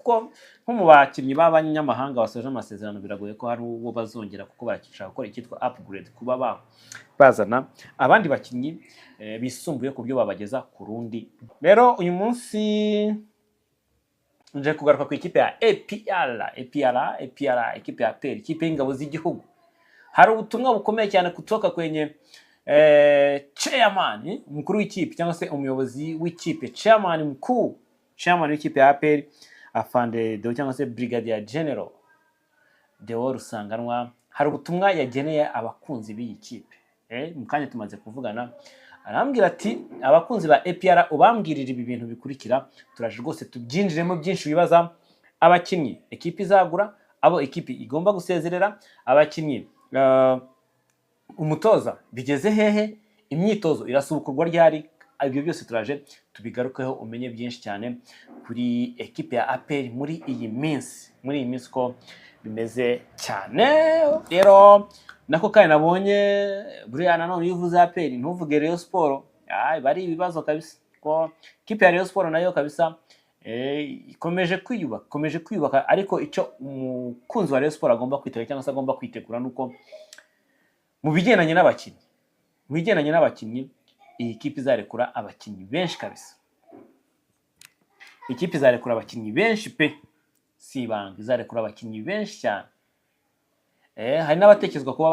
kuko nko mu bakinnyi b'abanyamahanga basoje amasezerano biragoye ko hari uwo bazongera kuko barakishaka gukora icyitwa upgrade kuba bazana abandi bakinnyi bisumbuye ku byo babageza ku rundi. Rero uyu munsi nje kugaruka ku ikipe ya APR, ikipe ya APR, ikipe y'ingabo z'igihugu. Hari ubutumwa bukomeye cyane kutoka kwenye chairman mkuru w'ikipe cyangwa se umuyobozi w'ikipe, chairman w'ikipe ya APR afande Deo cyangwa se Brigadier General Deo Rusanganwa. Hari ubutumwa yageneye abakunzi b'iyi kipe. Mukanya tumaze kuvugana arambwira ati abakunzi ba APR ubambwirira ibi bintu bikurikira, turaje rwose tubyinjiremo byinshi bibaza abakinnyi ekipe izagura, abo ekipe igomba gusezerera, abakinnyi umutoza bigeze hehe, imyitozo irasubukurwa ryari. Ibyo byose turaje tubigarukeho umenye byinshi cyane kuri ekipe ya APR muri iyi minsi ko bimeze cyane. Rero nako kandi nabonye buriya nanone iyo uvuze APR ntuvuge Rayon Sport, bari ibibazo kabisa ko ekipe ya Rayon Sport nayo kabisa ikomeje kwiyubaka, ariko icyo umukunzi wa Rayon Sport agomba kwitega cyangwa se agomba kwitegura nuko mu bigendanye n'abakinnyi iyi kipe izarekura abakinnyi benshi kabisa. Ikipe izarekura abakinnyi benshi pe, si ibanga, izarekura abakinnyi benshi cyane. Hari n'abatekerezwa kuba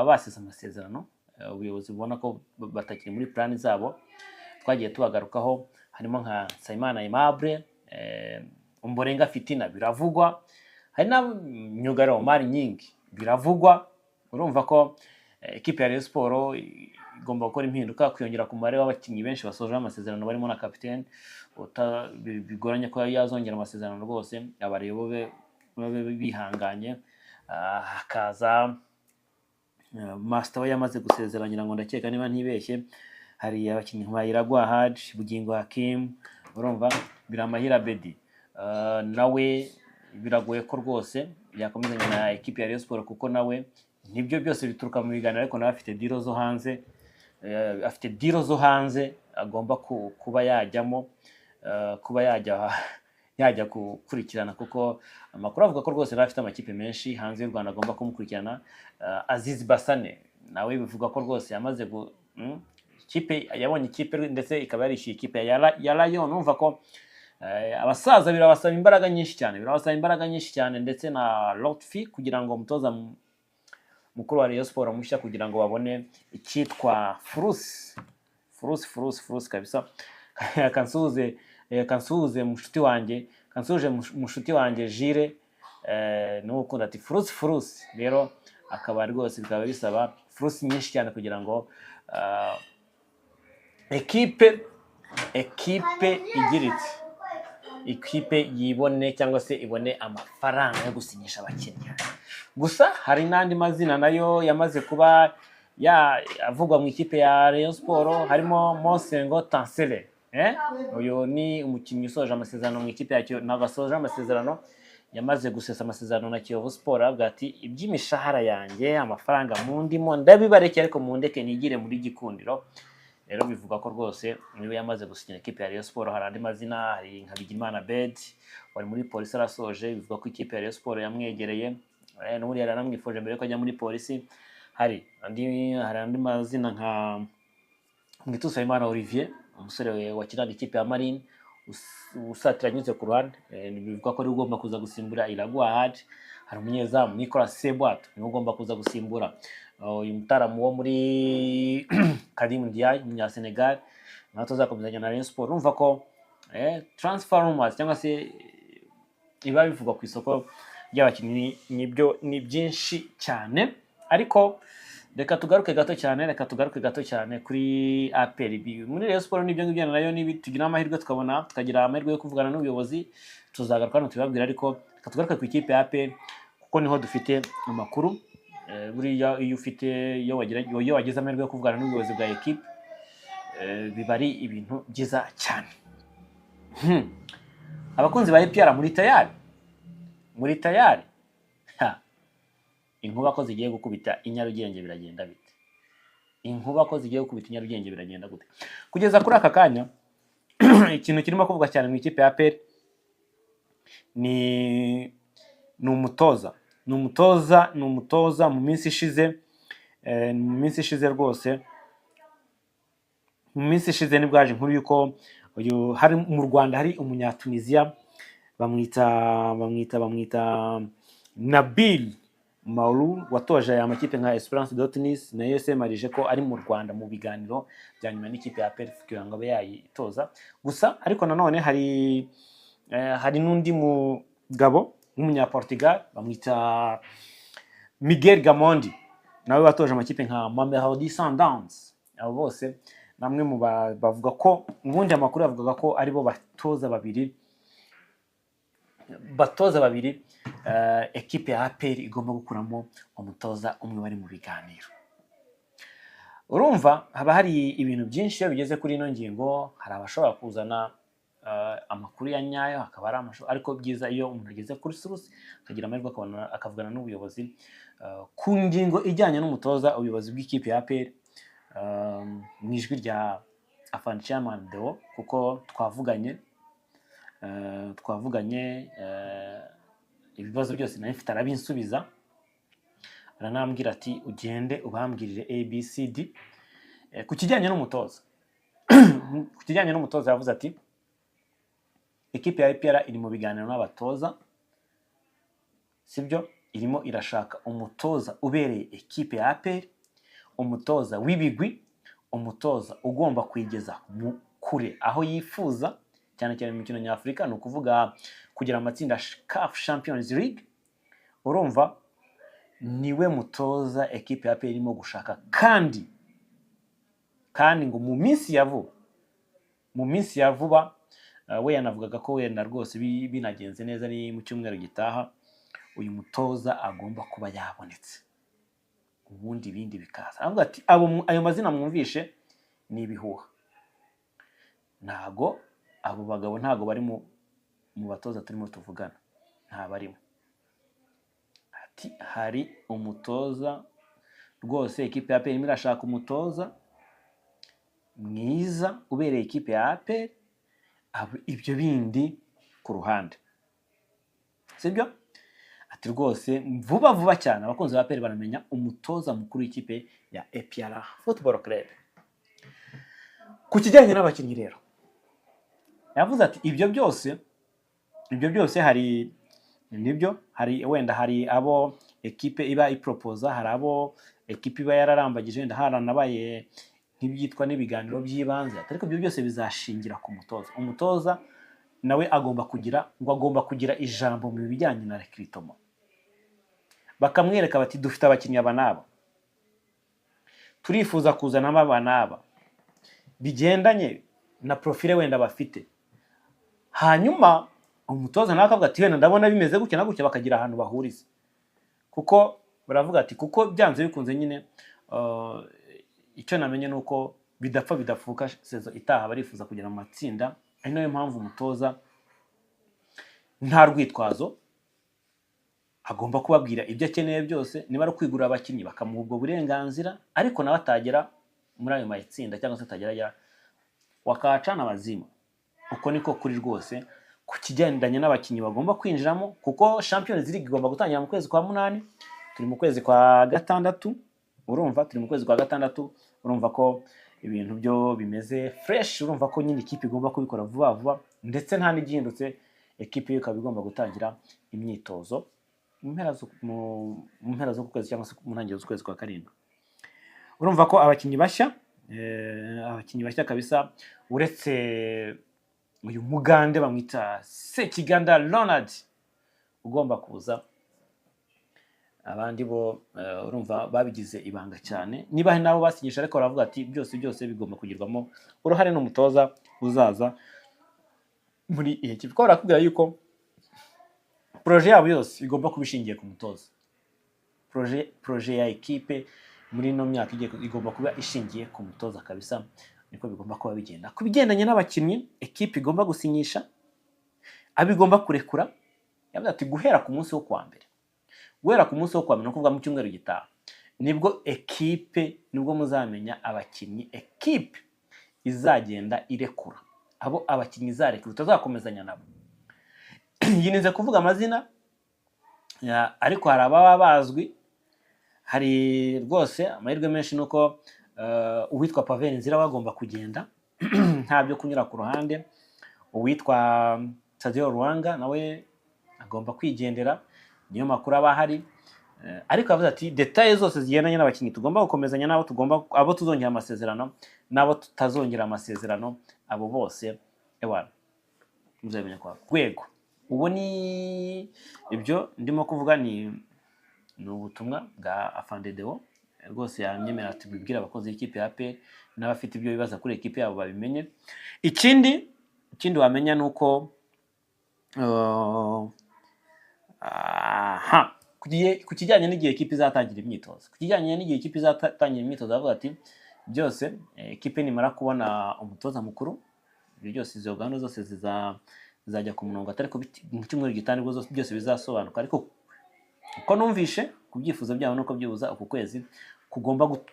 basesa amasezerano, ubuyobozi bubona ko batakiri muri plani zabo, twagiye tubagarukaho. Harimo nka Nsayimana Aimable, Ombolenga Fitina biravugwa, hari na Myugariro Omar Nyingi biravugwa. Urumva ko ekipe ya Rayon Sport igomba gukora impinduka, kwiyongera ku mubare w'abakinnyi benshi basoje amasezerano barimo na kapiteni. Bigoranye ko yazongera amasezerano rwose, abarebo babe bihanganye. Hakaza Master we yamaze gusezeranyira ngo ndakeka niba ntibeshye, hari abakinnyi nka Iragwa Haji, Bugingo Hakim, urumva Biramahira Bedi, nawe biragoye ko rwose yakomezanya na ekipe ya Rayon Sport kuko nawe nibyo byose bituruka mu biganiro, ariko nawe afite diro zo hanze agomba kuba yajyamo, kuba yajya gukurikirana, kuko amakuru avuga ko rwose nawe afite amakipe menshi hanze y'u Rwanda agomba kumukurikirana. Aziz Basane nawe bivuga ko rwose yamaze ikipe, yabonye ikipe ndetse ikaba yarishyuye ikipe ya Rayon. Numva ko abasaza birabasaba imbaraga nyinshi cyane, ndetse na Lotfi kugira ngo umutoza mukuru wa Rayon Sport mushya kugira ngo babone icyitwa Furus kabisa. Kansuze mushuti wanjye Jire n'ukunda ati Furus. Rero akaba rwose bikaba bisaba Furus nyinshi cyane kugira ngo ekipe igiritse, ikipe yibone cyangwa se ibone amafaranga yo gusinyisha abakinnyi. Gusa hari n'andi mazina nayo yamaze kuba avugwa mu ikipe ya Rayon Sport, harimo Monsengo Tansele. Uyu ni umukinnyi usoje amasezerano mu ikipe ya Kiyovu, nagasoje amasezerano, yamaze gusesa amasezerano na Kiyovu Sport. Avuga ati iby'imishahara yanjye amafaranga mundimo ndabibareke, ariko mundeke nigire muri Gikundiro. Rero bivuga ko rwose niwe yamaze gusinya ikipe ya Rayon Sport. Hari andi mazina, hari nka Bigimana Bed wari muri polisi arasoje, bivuga ko ikipe ya Rayon Sport yamwegereye, n'ubundi yaranamwifuje mbere ko ajya muri polisi. Hari andi mazina nka Nsayimana Olivier, umusore wakinaga ikipe ya Marine usatira anyuze ku ruhande, bivuga ko ari ugomba kuza gusimbura Iragwa Haji. Hari umunyezamu Nicolas Sebwato niwe ugomba kuza gusimbura uyu mutaramu wo muri Karim Ndiaye umunya Senegal, nawe tuzakomezanya na Rayon Sport. Urumva ko transfer rumors cyangwa se iba bivugwa ku isoko ry'abakinnyi ni byinshi cyane, ariko reka tugaruke gato cyane kuri APR. Muri Rayon Sport n'ibyo ngibyo nayo tugira amahirwe tukagira amahirwe yo kuvugana n'ubuyobozi, tuzagaruka hano tubabwira, ariko reka tugaruke ku ikipe ya APR kuko niho dufite amakuru. Buriya iyo wagize amahirwe yo kuvugana n'ubuyobozi bwa ekipe biba ari ibintu byiza cyane. Abakunzi ba APR muri tayari inkuba ko zigiye gukubita Inyarugenge biragenda bite? Gute? Kugeza kuri aka kanya ikintu kirimo kuvuga cyane mu ikipe ya APR ni umutoza mu minsi ishize rwose, mu minsi ishize nibwo haje inkuru yuko hari mu Rwanda hari umunyatunisia bamwita Nabil Maulou watoje aya makipe nka Esperance de Tunis na USM Marije ko ari mu Rwanda mu biganiro bya nyuma n'ikipe ya APR kugira ngo abe yayitoza. Gusa ariko nanone hari n'undi mugabo w'umunyaportugal bamwita Miguel Gamondi nawe watoje amakipe nka Mamelodi Sundowns. Abo bose namwe mu bavuga ko ubundi amakuru yavugaga ko aribo batoza babiri ekipe ya APR igomba gukuramo umutoza umwe bari mu biganiro. Urumva haba hari ibintu byinshi iyo bigeze kuri ino ngingo, hari abashobora kuzana amakuru ya nyayo, hakaba ari ariko byiza iyo umuntu ageze kuri source akagira amahirwe akavugana n'ubuyobozi ku ngingo ijyanye n'umutoza. Ubuyobozi bw'ikipe ya APR mu ijwi rya Afande Chairman Deo, kuko twavuganye ibibazo byose nari mfite arabinsubiza, aranambwira ati ugende ubambwirire ABCD ku kijyanye n'umutoza. Ku kijyanye n'umutoza yavuze ati ekipe ya APR iri mu biganiro n'abatoza, sibyo, irimo irashaka umutoza ubereye ekipe ya APR, umutoza w'ibigwi, umutoza ugomba kwigeza kure aho yifuza, cyane cyane mu mikino nyafurika, ni ukuvuga kugira amatsinda CAF Champions League. Urumva niwe mutoza ekipe ya APR irimo gushaka, kandi ngo mu minsi ya vuba we yanavugaga ko wenda rwose binagenze neza ni mu cyumweru gitaha uyu mutoza agomba kuba yabonetse, ubundi ibindi bikaza. Avuga ati ayo mazina mwumvishe ni ibihuha, ntago abo bagabo ntago bari mu batoza turimo tuvugana, nta barimo. Ati hari umutoza rwose ekipe ya APR irimo irashaka umutoza mwiza ubereye ekipe ya APR, ibyo bindi ku ruhande, sibyo. Ati rwose vuba cyane abakunzi ba APR baramenya umutoza mukuru w'ikipe ya APR Football Club. Ku kijyanye n'abakinnyi rero yavuze ati ibyo byose hari wenda hari abo ekipe iba ipropoza, hari abo ekipe iba yararambagije, wenda haranabaye nk'ibyitwa n'ibiganiro by'ibanze, ariko ibyo byose bizashingira ku mutoza. Umutoza nawe agomba kugira ijambo mu bijyanye na recruitment. Bakamwereka bati dufite abakinnyi aba n'aba, turifuza kuzanamo aba n'aba bigendanye na profile wenda bafite, hanyuma umutoza nawe akavuga ati wenda ndabona bimeze gutya na gutya, bakagira ahantu bahuriza. Kuko baravuga ati kuko byanze bikunze nyine icyo namenye nuko bidafuka sezo itaha barifuza kugira mu matsinda. Ari nayo mpamvu umutoza nta rwitwazo agomba kubabwira ibyo akeneye byose, niba ari kwigura abakinnyi bakamuha ubwo burenganzira, ariko nawe atagera muri ayo matsinda cyangwa se atagera wakacana abazima. Uko niko kuri rwose ku kigendanye n'abakinnyi bagomba kwinjiramo, kuko Champions League igomba gutangira mu kwezi kwa 8, turi mu kwezi kwa 6. Urumva turi mu kwezi kwa 6, urumva ko ibintu byo bimeze fresh. Urumva ko nyine ikipe igomba kubikora vuba, ndetse nta n'igihindutse ekipe ikaba igomba gutangira imyitozo mu mpera zo kwezi cyangwa se mu ntangiriro z'ukwezi kwa 7. Urumva ko abakinnyi bashya kabisa, uretse uyu mugande bamwita Sekiganda Ronald ugomba kuza, abandi bo urumva babigize ibanga cyane. Niba hari nabo basinyisha, ariko baravuga ati byose bigomba kugirwamo uruhare n'umutoza uzaza muri iyi kipe. Ko barakubwira yuko projet yabo yose igomba kubishingiye ku mutoza. Projet ya ekipe muri no myaka igomba kuba ishingiye ku mutoza kabisa. Niko bigomba kuba bigenda. Kubigendanye n'abakinnyi ekipe igomba gusinyisha, abigomba kurekura, yavuze ati guhera ku munsi wo kwa mbere no kuvuga mu cyumweru gitaha, nibwo muzamenya abakinnyi ekipe izagenda irekura, abo abakinnyi izarekura utazakomezanya nabo. yininze kuvuga amazina ariko hari ababa bazwi, hari rwose amahirwe menshi nuko uwitwa Pavel Nzira wagomba kugenda ntabyo kunyura ku ruhande, uwitwa Tadeo Ruanga nawe agomba kwigendera, niyo makuru aba hari. Ariko avuze ati details zose zigendanye n'abakinnyi tugomba gukomezanya nabo, abo tuzongera amasezerano nabo tutazongera amasezerano, abo bose ewana muzabimenya kwa rwego. Ubu ni ibyo ndimo kuvuga, ni ubutumwa bwa Afande Deo rwose yanyemera ati bibwira abakozi b'ikipe ya APR n'abafite ibyo bibaza kuri ekipe yabo babimenye. Ikindi wamenya nuko ku kijyanye n'igihe ekipe izatangira imyitozo, avuga ati byose ekipe nimara kubona umutoza mukuru, ibyo byose izo gahunda zose zizajya ku murongo, atari ko mu cyumweru gitanu byose bizasobanuka. Ariko uko numvishe ku byifuzo byabo nuko byibuza uku kwezi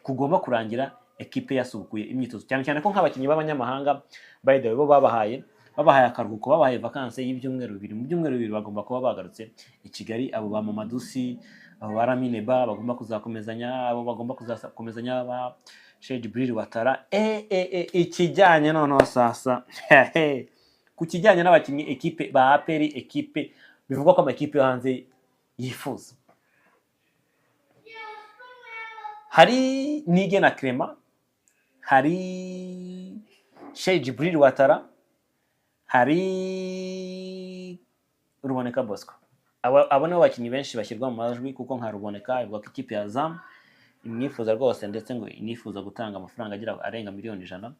kugomba kurangira ekipe yasubukuye imyitozo, cyane ko nk'abakinnyi b'abanyamahanga by the way bo babahaye akaruhuko, babahaye vacances y'ibyumweru 2. Mu byumweru 2 bagomba kuba bagarutse i Kigali. Abo ba Mamadusi, abo ba Ramineba bagomba kuzakomezanya, abo bagomba kuzakomezanya ba Sheikh Jibril Watara. Ikijyanye noneho sasa ku kijyanye n'abakinnyi ekipe ba APR, ekipe bivugwa ko amakipe yo hanze yifuza, hari Nige na Clement, hari Sheikh Jibril Watara, hari Ruboneka Bosco. Abo nibo bakinnyi benshi bashyirwa mu majwi, kuko nka Ruboneka ivuga ko ikipe ya ZAM imwifuza rwose, ndetse ngo inifuza gutanga amafaranga arenga miliyoni 100.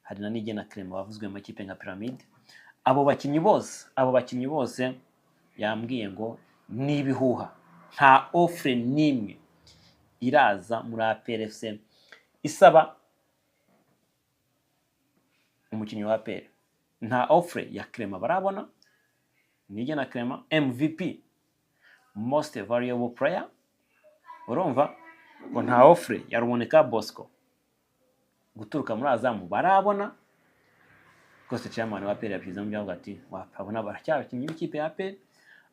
Hari na Nige na Clement bavuzwe mu makipe nka Pyramide. Abo bakinnyi bose yambwiye ngo nibihuha, nta offre nimwe iraza muri APR FC isaba umukinnyi wa APR. Nta offre ya Clement barabona, Nige na Clement MVP most valuable player, urumva ngo nta offre ya Ruboneka Bosco guturuka muri Azamu barabona. Kose chairman wa APR yapiza mu byavuga ati wapabona baracyabakinnyi b'ikipe ya APR,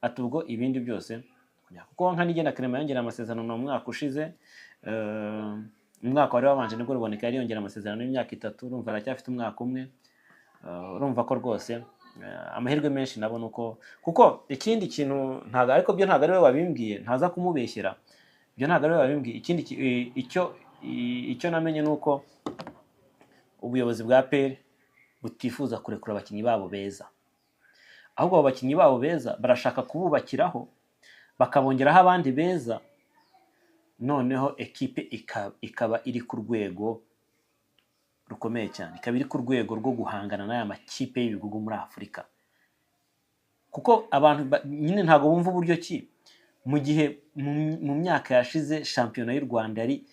atubwo ibindi byose kuko nka Nige na Clement yongera amasezerano mu mwaka ushize, umwaka wari wabanje nibwo Ruboneka yari yongera amasezerano y'imyaka 3, urumva aracyafite umwaka umwe. Urumva ko rwose amahirwe menshi nabo nuko, kuko ikindi kintu ntago, ariko byo ntago ari we wabimbwiye, ntaza kumubeshyera, byo ntago ari we wabimbwiye. Ikindi icyo namenye nuko ubuyobozi bwa APR butifuza kurekura abakinnyi babo beza, ahubwo abo bakinnyi babo beza barashaka kububakiraho, bakabongeraho abandi beza, noneho ekipe ikaba iri ku rwego rukomeye cyane, ikaba iri ku rwego rwo guhangana n'aya makipe y'ibihugu muri Afurika. Kuko abantu nyine ntago bumva uburyo ki mu gihe mu myaka yashize shampiyona y'u Rwanda yari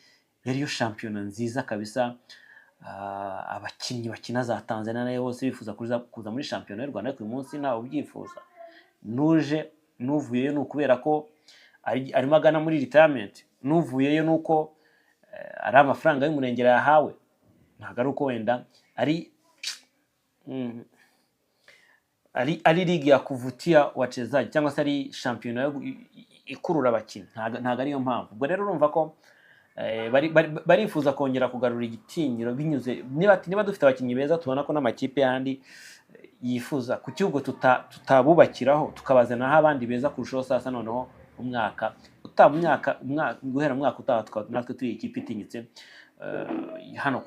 yo shampiyona nziza kabisa, abakinnyi bakina za Tanzania nayo bose bifuza kuza muri shampiyona y'u Rwanda, ariko uyu munsi ntawe ubyifuza. Nuvuyeyo n'ukubera ko arimo agana muri retirement, nuvuyeyo nuko ari amafaranga y'umurengera yahawe, ntago ari uko wenda ari ligi ya kuvutia wachezaji cyangwa se ari shampiyona ikurura abakinnyi, ntago ariyo mpamvu. Ubwo rero urumva ko barifuza kongera kugarura igitinyiro binyuze, niba dufite abakinnyi beza, tubona ko n'amakipe yandi yifuza ku kibugo tutabubakiraho, tukabazanaho abandi beza kurushaho. Sasa noneho guhera umwaka utaha natwe turi ikipe itinyitse hano